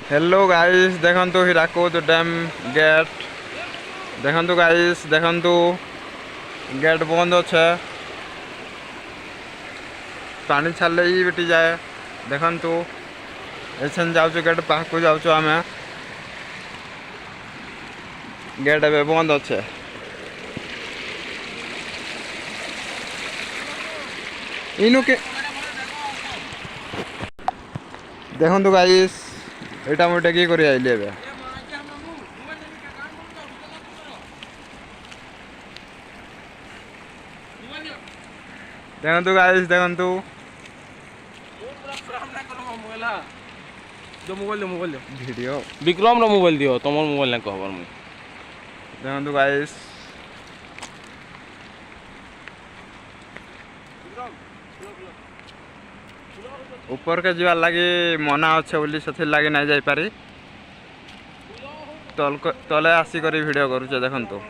hello guys देखंतु Hirakud dam gate देखंतु guys देखंतु गेट बंद अच्छे पानी छाड़ले ही बेटी जाए देखंतु एछन जाउछु गेट पाखु जाउछु आमे गेट ए बंद अच्छे इनु के देखंतु गाइस एटा मोटे की करी आइले बे देखंतु गाइस देखंतु जो मोबाइल दे वीडियो विक्रम रो मोबाइल दियो तमर मोबाइल ना कहबर मु देखंतु गाइस ऊपर के जीवा लगी मना अच्छे बोली से लगी नहीं जाई पारी तले आसिक वीडियो करुचे देखंतु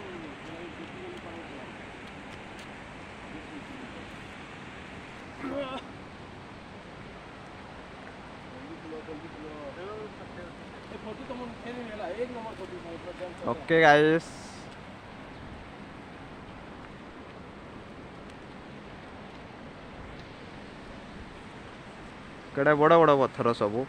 ओके गाइस केड़े बड़ बड़ पत्थर सबू